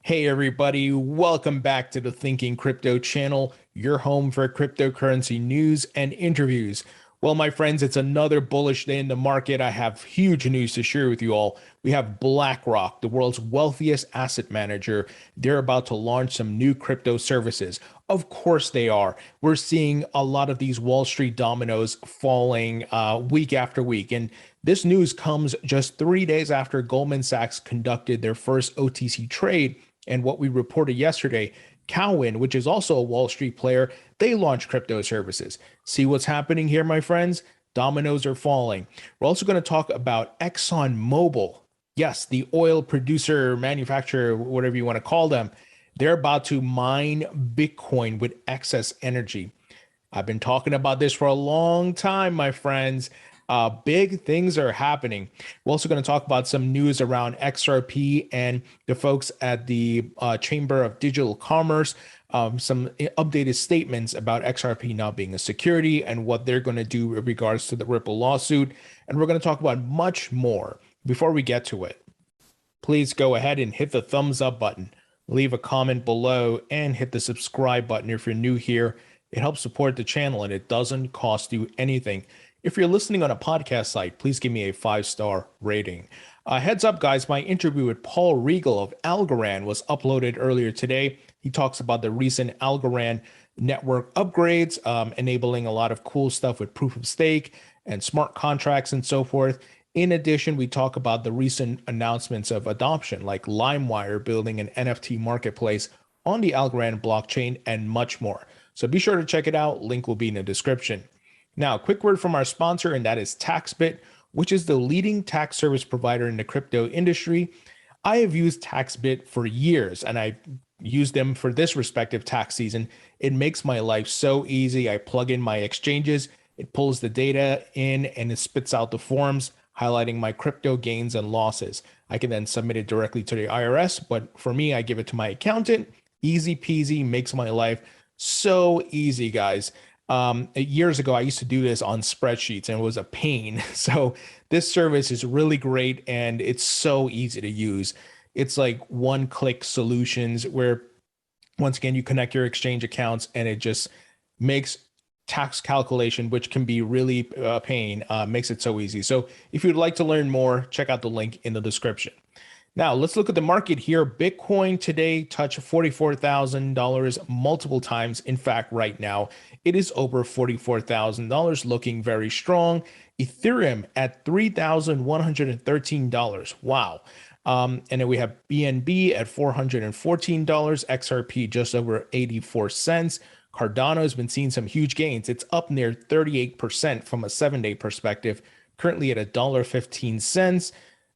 Hey everybody, welcome back to the Thinking Crypto channel, your home for cryptocurrency news and interviews. Well, my friends, it's another bullish day in the market. I have huge news to share with you all. We have Blackrock, the world's wealthiest asset manager. They're about to launch some new crypto services. Of course they are. We're seeing a lot of these Wall Street dominoes falling week after week. And this news comes just 3 days after Goldman Sachs conducted their first OTC trade. And what we reported yesterday, Cowen, which is also a Wall Street player, they launched crypto services. See what's happening here, my friends? Dominoes are falling. We're also going to talk about ExxonMobil. Yes, the oil producer, manufacturer, whatever you want to call them. They're about to mine Bitcoin with excess energy. I've been talking about this for a long time, my friends. Big things are happening. We're also going to talk about some news around XRP and the folks at the Chamber of Digital Commerce. Some updated statements about XRP not being a security and what they're going to do in regards to the Ripple lawsuit. And we're going to talk about much more. Before we get to it, please go ahead and hit the thumbs up button, leave a comment below, and hit the subscribe button if you're new here. It helps support the channel and it doesn't cost you anything. If you're listening on a podcast site, please give me a 5-star rating. Heads up, guys, my interview with Paul Regal of Algorand was uploaded earlier today. He talks about the recent Algorand network upgrades, enabling a lot of cool stuff with proof of stake and smart contracts and so forth. In addition, we talk about the recent announcements of adoption, like LimeWire building an NFT marketplace on the Algorand blockchain and much more. So be sure to check it out. Link will be in the description. Now, a quick word from our sponsor, and that is TaxBit, which is the leading tax service provider in the crypto industry. I have used TaxBit for years, and I used them for this respective tax season. It makes my life so easy. I plug in my exchanges, it pulls the data in, and it spits out the forms highlighting my crypto gains and losses. I can then submit it directly to the IRS, but for me, I give it to my accountant. Easy peasy, makes my life so easy, guys. Years ago, I used to do this on spreadsheets and it was a pain. So this service is really great and it's so easy to use. It's like one-click solutions where, once again, you connect your exchange accounts and it just makes tax calculation, which can be really a pain, makes it so easy. So if you'd like to learn more, check out the link in the description. Now, let's look at the market here. Bitcoin today touched $44,000 multiple times. In fact, right now, it is over $44,000, looking very strong. Ethereum at $3,113. Wow. And then we have BNB at $414, XRP just over 84 cents. Cardano has been seeing some huge gains. It's up near 38% from a 7-day perspective, currently at $1.15.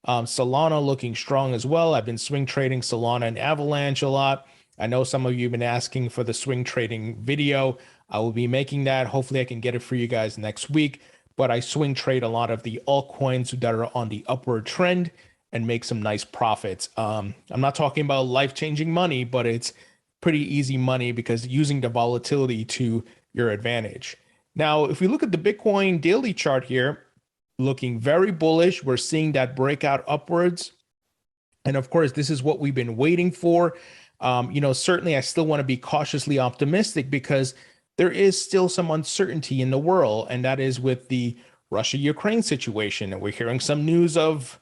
Solana looking strong as well. I've been swing trading Solana and Avalanche a lot. I know some of you have been asking for the swing trading video. I will be making that. Hopefully I can get it for you guys next week. But I swing trade a lot of the altcoins that are on the upward trend and make some nice profits. I'm not talking about life-changing money, but it's pretty easy money because using the volatility to your advantage. Now, if we look at the Bitcoin daily chart here, looking very bullish. We're seeing that breakout upwards. And of course, this is what we've been waiting for. Certainly I still want to be cautiously optimistic because there is still some uncertainty in the world, and that is with the Russia-Ukraine situation. And we're hearing some news of,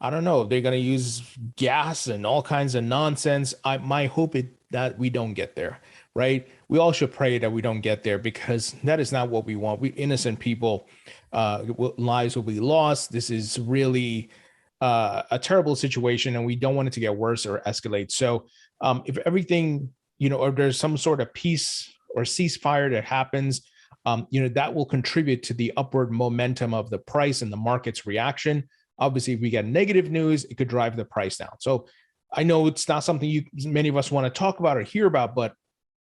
I don't know, they're going to use gas and all kinds of nonsense. My hope is that we don't get there, right? We all should pray that we don't get there because that is not what we want. We innocent people, lives will be lost. This is really a terrible situation, and we don't want it to get worse or escalate. So if everything, or there's some sort of peace or ceasefire that happens, that will contribute to the upward momentum of the price and the market's reaction. Obviously, if we get negative news, it could drive the price down. So I know it's not something many of us want to talk about or hear about, but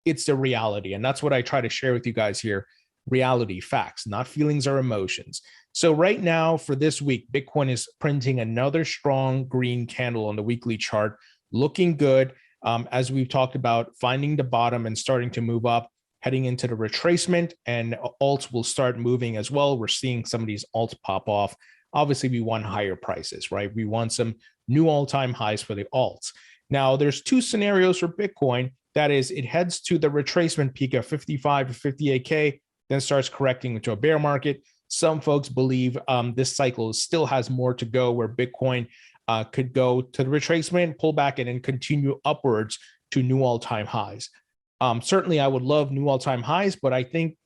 it's the reality. And that's what I try to share with you guys here. Reality, facts, not feelings or emotions. So right now for this week, Bitcoin is printing another strong green candle on the weekly chart, looking good. As we've talked about, finding the bottom and starting to move up, heading into the retracement, and alts will start moving as well. We're seeing some of these alts pop off. Obviously, we want higher prices, right? We want some new all-time highs for the alts. Now, there's two scenarios for Bitcoin. That is, it heads to the retracement peak of 55 to 58K, then starts correcting into a bear market. Some folks believe this cycle still has more to go, where Bitcoin could go to the retracement, pull back, and then continue upwards to new all-time highs. Certainly, I would love new all-time highs, but I think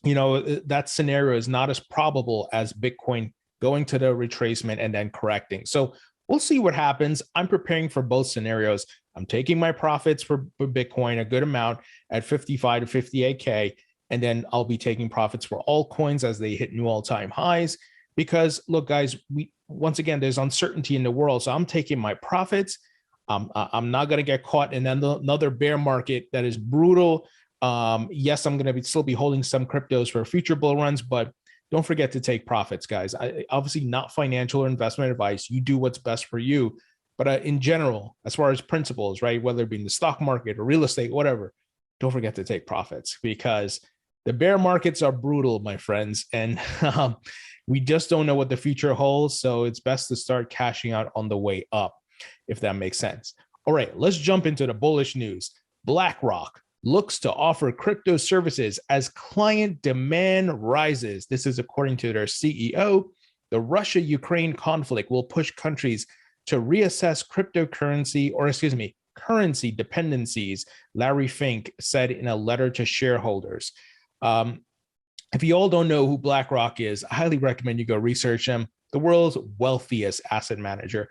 that scenario is not as probable as Bitcoin going to the retracement and then correcting. So we'll see what happens. I'm preparing for both scenarios. I'm taking my profits for Bitcoin, a good amount at 55 to 58K. And then I'll be taking profits for altcoins as they hit new all-time highs. Because look, guys, once again, there's uncertainty in the world. So I'm taking my profits. I'm not going to get caught in another bear market that is brutal. Yes, I'm going to still be holding some cryptos for future bull runs, but don't forget to take profits, guys. Obviously not financial or investment advice. You do what's best for you. But in general, as far as principles, right, whether it be in the stock market or real estate, whatever, don't forget to take profits, because the bear markets are brutal, my friends. And we just don't know what the future holds. So it's best to start cashing out on the way up, if that makes sense. All right, let's jump into the bullish news. Blackrock looks to offer crypto services as client demand rises. This is according to their CEO. The Russia-Ukraine conflict will push countries to reassess currency dependencies, Larry Fink said in a letter to shareholders. If you all don't know who BlackRock is, I highly recommend you go research them. The world's wealthiest asset manager.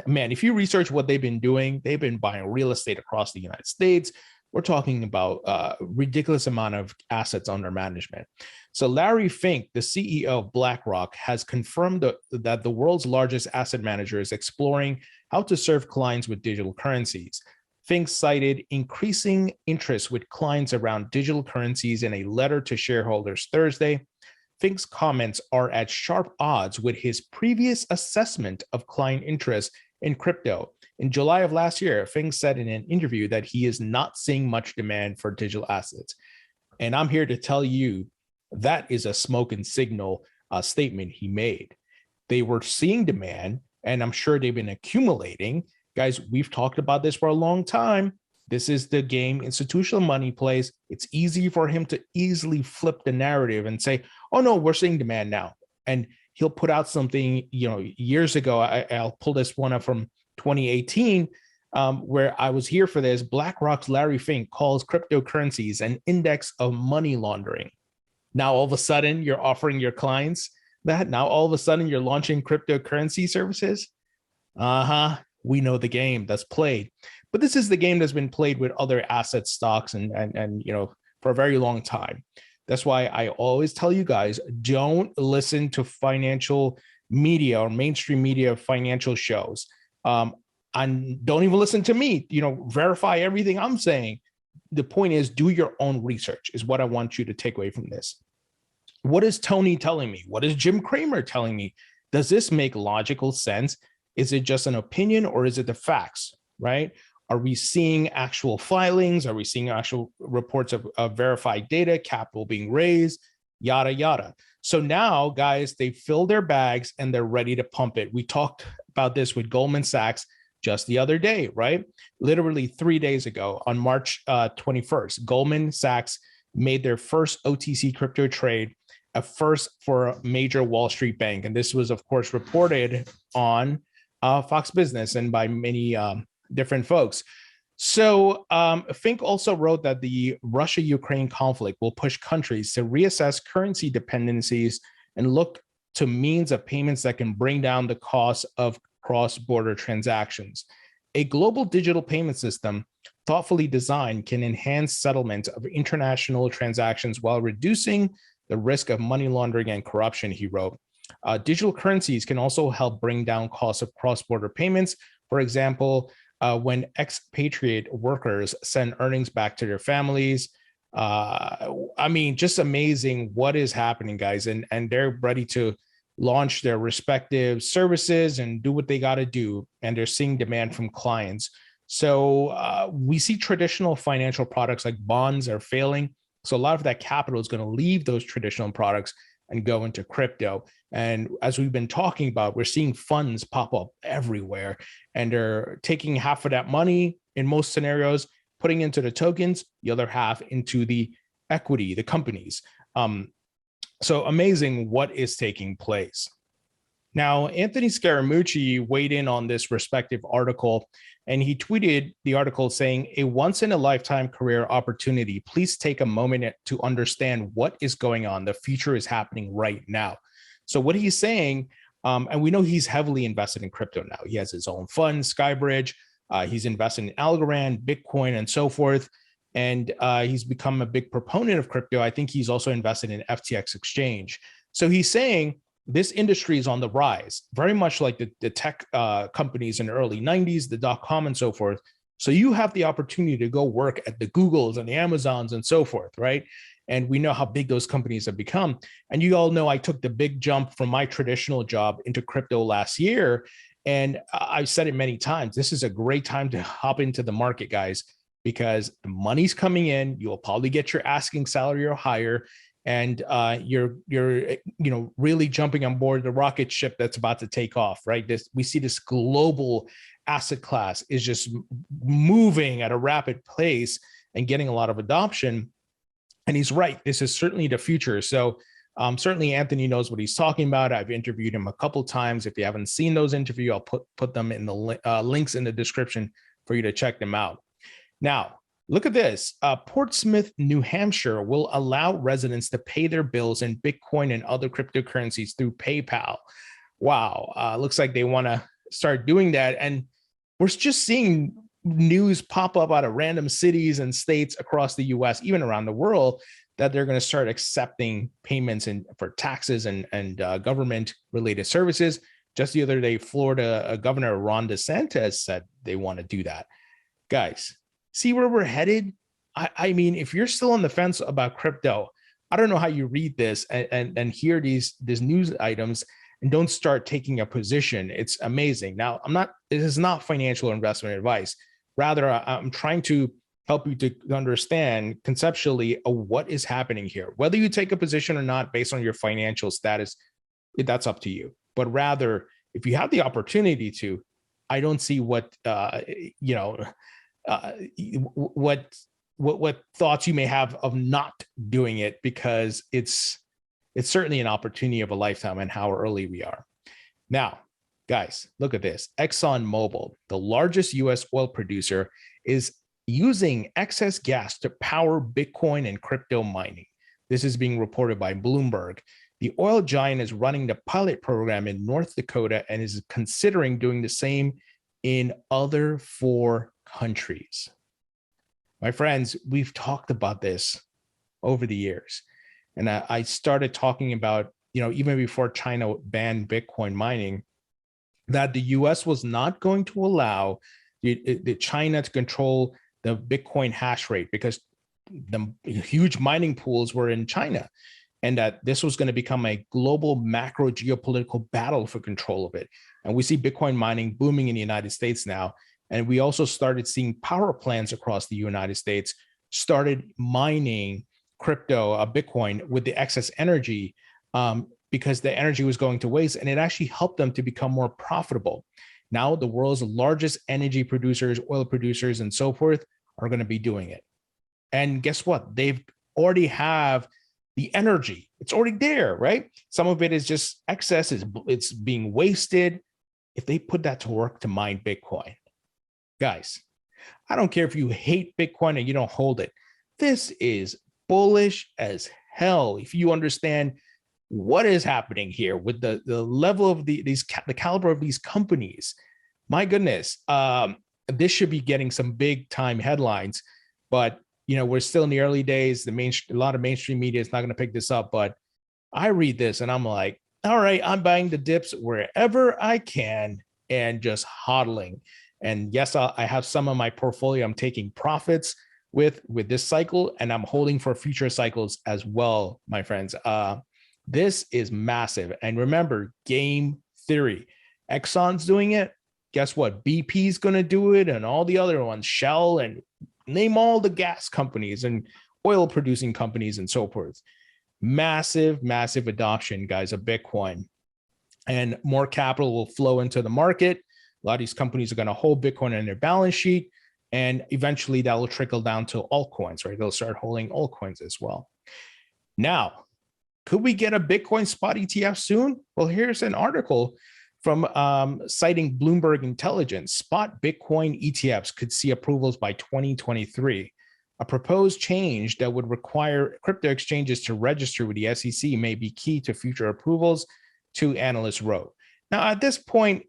Man, if you research what they've been doing, they've been buying real estate across the United States. We're talking about a ridiculous amount of assets under management. So Larry Fink, the CEO of BlackRock, has confirmed that the world's largest asset manager is exploring how to serve clients with digital currencies. Fink cited increasing interest with clients around digital currencies in a letter to shareholders Thursday. Fink's comments are at sharp odds with his previous assessment of client interest in crypto. In July of last year, Fink said in an interview that he is not seeing much demand for digital assets. And I'm here to tell you that is a smoke and signal statement he made. They were seeing demand, and I'm sure they've been accumulating. Guys, we've talked about this for a long time. This is the game institutional money plays. It's easy for him to easily flip the narrative and say, oh, no, we're seeing demand now. And he'll put out something, years ago. I'll pull this one up from 2018, where I was here for this. BlackRock's Larry Fink calls cryptocurrencies an index of money laundering. Now, all of a sudden, you're offering your clients that. Now, all of a sudden, you're launching cryptocurrency services. We know the game that's played. But this is the game that's been played with other asset stocks and for a very long time. That's why I always tell you guys, don't listen to financial media or mainstream media financial shows. And don't even listen to me, verify everything I'm saying. The point is, do your own research is what I want you to take away from this. What is Tony telling me? What is Jim Cramer telling me? Does this make logical sense? Is it just an opinion, or is it the facts, right? Are we seeing actual filings? Are we seeing actual reports of verified data, capital being raised, yada, yada? So now, guys, they fill their bags and they're ready to pump it. We talked about this with Goldman Sachs just the other day, right? Literally 3 days ago on March 21st, Goldman Sachs made their first OTC crypto trade, a first for a major Wall Street bank. And this was, of course, reported on Fox Business and by many different folks. So Fink also wrote that the Russia-Ukraine conflict will push countries to reassess currency dependencies and look to means of payments that can bring down the cost of cross-border transactions. A global digital payment system thoughtfully designed can enhance settlement of international transactions while reducing the risk of money laundering and corruption, he wrote. Digital currencies can also help bring down costs of cross-border payments. For example, when expatriate workers send earnings back to their families. Just amazing what is happening, guys. And they're ready to launch their respective services and do what they got to do. And they're seeing demand from clients. So we see traditional financial products like bonds are failing. So a lot of that capital is going to leave those traditional products and go into crypto. And as we've been talking about, we're seeing funds pop up everywhere, and they're taking half of that money in most scenarios, putting into the tokens, the other half into the equity, the companies. So amazing what is taking place. Now, Anthony Scaramucci weighed in on this respective article, and he tweeted the article saying, "A once-in-a-lifetime career opportunity. Please take a moment to understand what is going on. The future is happening right now." So what he's saying, and we know he's heavily invested in crypto now. He has his own fund, Skybridge. He's invested in Algorand, Bitcoin, and so forth. And he's become a big proponent of crypto. I think he's also invested in FTX exchange. So he's saying this industry is on the rise, very much like the tech companies in the early 90s, the dot-com and so forth. So you have the opportunity to go work at the Googles and the Amazons and so forth, right? And we know how big those companies have become. And you all know I took the big jump from my traditional job into crypto last year. And I've said it many times, this is a great time to hop into the market, guys, because the money's coming in. You'll probably get your asking salary or higher. And you're really jumping on board the rocket ship that's about to take off, right? We see this global asset class is just moving at a rapid pace and getting a lot of adoption. And he's right. This is certainly the future. So certainly Anthony knows what he's talking about. I've interviewed him a couple of times. If you haven't seen those interviews, I'll put them in the links in the description for you to check them out. Now, look at this. Portsmouth, New Hampshire will allow residents to pay their bills in Bitcoin and other cryptocurrencies through PayPal. Wow. Looks like they want to start doing that. And we're just seeing news pop up out of random cities and states across the US, even around the world, that they're going to start accepting payments for taxes and government-related services. Just the other day, Florida Governor Ron DeSantis said they want to do that. Guys, see where we're headed? I mean, if you're still on the fence about crypto, I don't know how you read this and hear these news items and don't start taking a position. It's amazing. Now, this is not financial investment advice. Rather, I'm trying to help you to understand conceptually what is happening here. Whether you take a position or not based on your financial status, that's up to you. But rather, if you have the opportunity to, I don't see what thoughts you may have of not doing it, because it's certainly an opportunity of a lifetime and how early we are. Now, guys, look at this. ExxonMobil, the largest US oil producer, is using excess gas to power Bitcoin and crypto mining. This is being reported by Bloomberg. The oil giant is running the pilot program in North Dakota and is considering doing the same in other 4 countries. My friends, we've talked about this over the years. And I started talking about, even before China banned Bitcoin mining, that the US was not going to allow the China to control the Bitcoin hash rate, because the huge mining pools were in China, and that this was going to become a global macro geopolitical battle for control of it. And we see Bitcoin mining booming in the United States now. And we also started seeing power plants across the United States started mining crypto, Bitcoin, with the excess energy, because the energy was going to waste, and it actually helped them to become more profitable. Now, the world's largest energy producers, oil producers, and so forth are going to be doing it. And guess what? They've already have the energy. It's already there, right? Some of it is just excess. It's being wasted. If they put that to work to mine Bitcoin, guys, I don't care if you hate Bitcoin and you don't hold it. This is bullish as hell. If you understand what is happening here with the level of the caliber of these companies, my goodness, this should be getting some big time headlines. But we're still in the early days. A lot of mainstream media is not going to pick this up. But I read this and I'm like, all right, I'm buying the dips wherever I can and just hodling. And yes, I have some of my portfolio I'm taking profits with this cycle, and I'm holding for future cycles as well, my friends. This is massive. And remember, game theory. Exxon's doing it. Guess what? BP's going to do it, and all the other ones, Shell, and name all the gas companies and oil producing companies and so forth. Massive, massive adoption, guys, of Bitcoin. and more capital will flow into the market. A lot of these companies are going to hold Bitcoin on their balance sheet, and eventually that will trickle down to altcoins, right? They'll start holding altcoins as well. Now, could we get a Bitcoin spot ETF soon? Well, here's an article from citing Bloomberg Intelligence. Spot Bitcoin ETFs could see approvals by 2023. A proposed change that would require crypto exchanges to register with the SEC may be key to future approvals, two analysts wrote. Now, at this point,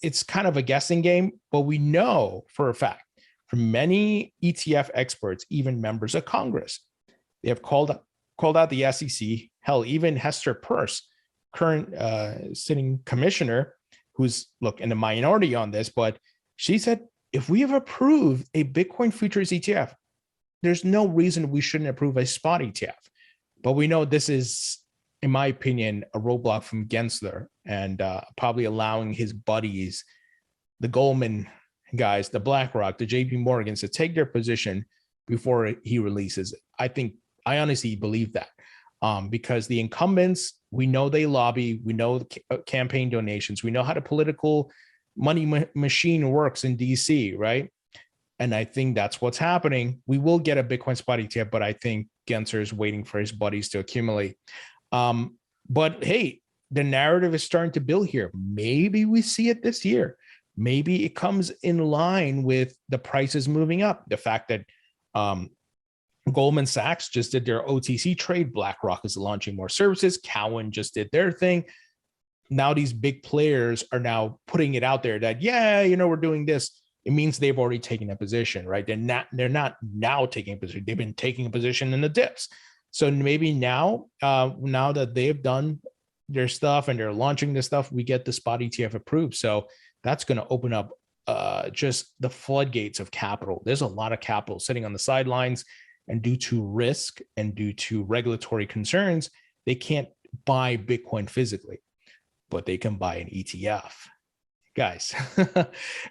it's kind of a guessing game, but we know for a fact from many ETF experts, even members of Congress, they have called out the SEC. Hell, even Hester Peirce, current sitting commissioner, who's in the minority on this, but she said, if we have approved a Bitcoin futures ETF, there's no reason we shouldn't approve a spot ETF. But we know this is, in my opinion, a roadblock from Gensler, and probably allowing his buddies, the Goldman guys, the Blackrock, the JP Morgans, to take their position before he releases it. I honestly believe that. Because the incumbents, we know they lobby, we know campaign donations, we know how the political money machine works in DC, right? And I think that's what's happening. We will get a Bitcoin spot ETF, but I think Gensler is waiting for his buddies to accumulate. But hey, the narrative is starting to build here. Maybe we see it this year. Maybe it comes in line with the prices moving up. The fact that Goldman Sachs just did their OTC trade. BlackRock is launching more services. Cowen just did their thing. Now these big players are now putting it out there that, yeah, we're doing this. It means they've already taken a position, right? They're not now taking a position. They've been taking a position in the dips. So maybe now that they've done their stuff and they're launching this stuff, we get the spot ETF approved. So that's going to open up just the floodgates of capital. There's a lot of capital sitting on the sidelines, and due to risk and due to regulatory concerns, they can't buy Bitcoin physically, but they can buy an ETF. Guys,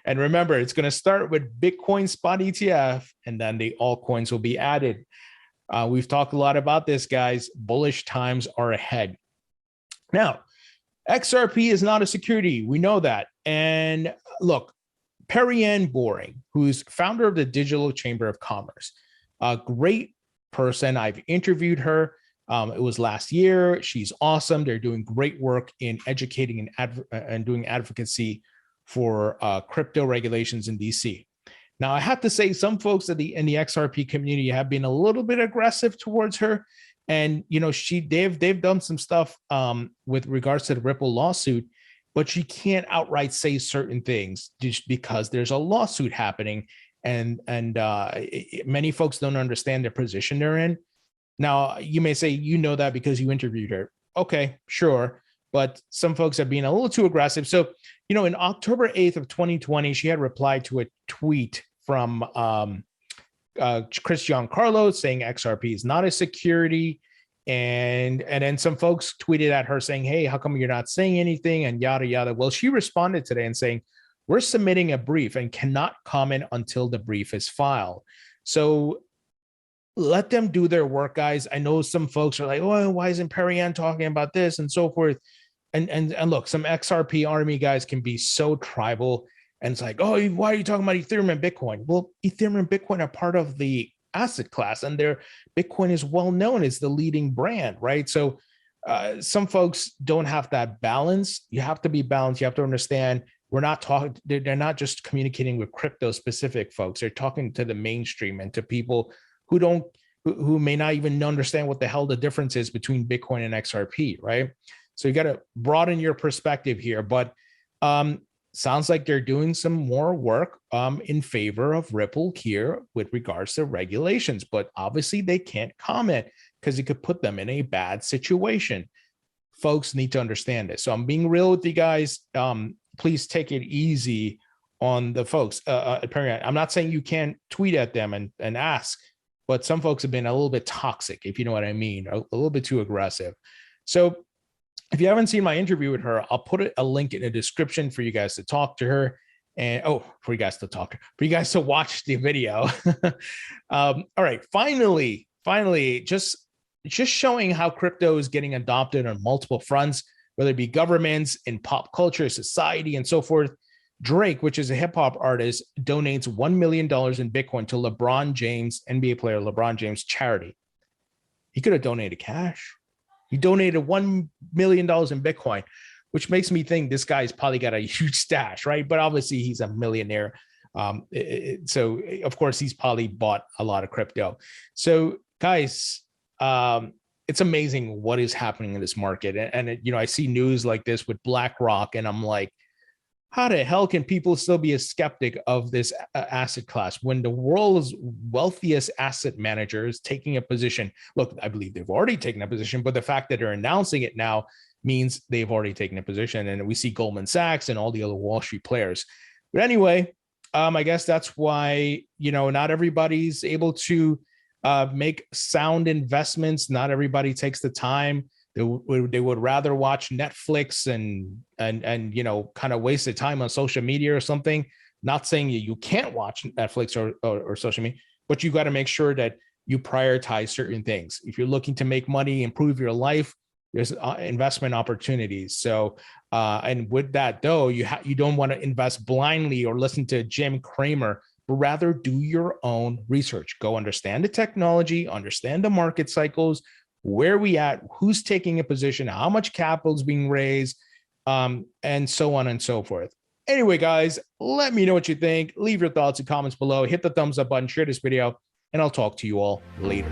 and remember, it's going to start with Bitcoin spot ETF, and then the altcoins will be added. We've talked a lot about this, guys. Bullish times are ahead. Now, XRP is not a security. We know that. And look, Perry-Ann Boring, who's founder of the Digital Chamber of Commerce, a great person. I've interviewed her. It was last year. She's awesome. They're doing great work in educating and doing advocacy for crypto regulations in DC. Now, I have to say, some folks in the XRP community have been a little bit aggressive towards her, and they've done some stuff with regards to the Ripple lawsuit, but she can't outright say certain things just because there's a lawsuit happening, and many folks don't understand the position they're in. Now, you may say that because you interviewed her. Okay, sure. But some folks have been a little too aggressive. So, in October 8th of 2020, she had replied to a tweet from Chris Giancarlo saying XRP is not a security. And then some folks tweeted at her saying, hey, how come you're not saying anything? And yada, yada. Well, she responded today and saying, we're submitting a brief and cannot comment until the brief is filed. So let them do their work, guys. I know some folks are like, oh, why isn't Perry-Ann talking about this and so forth? And look, some XRP army guys can be so tribal, and it's like, oh, why are you talking about Ethereum and Bitcoin? Well, Ethereum and Bitcoin are part of the asset class, and Bitcoin is well known as the leading brand, right? So some folks don't have that balance. You have to be balanced. You have to understand we're not talking, they're not just communicating with crypto specific folks. They're talking to the mainstream and to people who may not even understand what the hell the difference is between Bitcoin and XRP, right? So you got to broaden your perspective here, but sounds like they're doing some more work in favor of Ripple here with regards to regulations, but obviously they can't comment because it could put them in a bad situation. Folks need to understand this. So I'm being real with you guys. Please take it easy on the folks. I'm not saying you can't tweet at them and ask, but some folks have been a little bit toxic, if you know what I mean, a little bit too aggressive. So if you haven't seen my interview with her, I'll put a link in the description for you guys to talk to her, and for you guys to watch the video. All right, finally, just showing how crypto is getting adopted on multiple fronts. whether it be governments, in pop culture, society, and so forth. Drake, which is a hip hop artist, donates $1 million in Bitcoin to LeBron James, NBA player LeBron James charity. He could have donated cash. He donated $1 million in Bitcoin, which makes me think this guy's probably got a huge stash, right? But obviously he's a millionaire. So of course he's probably bought a lot of crypto. So guys, it's amazing what is happening in this market. And you know, I see news like this with Blackrock, and I'm like, how the hell can people still be a skeptic of this asset class when the world's wealthiest asset managers taking a position? Look, I believe they've already taken a position, but the fact that they're announcing it now means they've already taken a position. And we see Goldman Sachs and all the other Wall Street players. But anyway, I guess that's why, you know, not everybody's able to make sound investments. Not everybody takes the time. They would rather watch Netflix and you know, kind of waste the time on social media or something. Not saying you can't watch Netflix or social media, but you got to make sure that you prioritize certain things. If you're looking to make money, improve your life, there's investment opportunities. So, and with that though, you don't want to invest blindly or listen to Jim Cramer, but rather do your own research. Go understand the technology, understand the market cycles, where we at, who's taking a position, how much capital is being raised, and so on and so forth. Anyway, guys, let me know what you think. Leave your thoughts and comments below. Hit the thumbs up button, share this video, and I'll talk to you all later.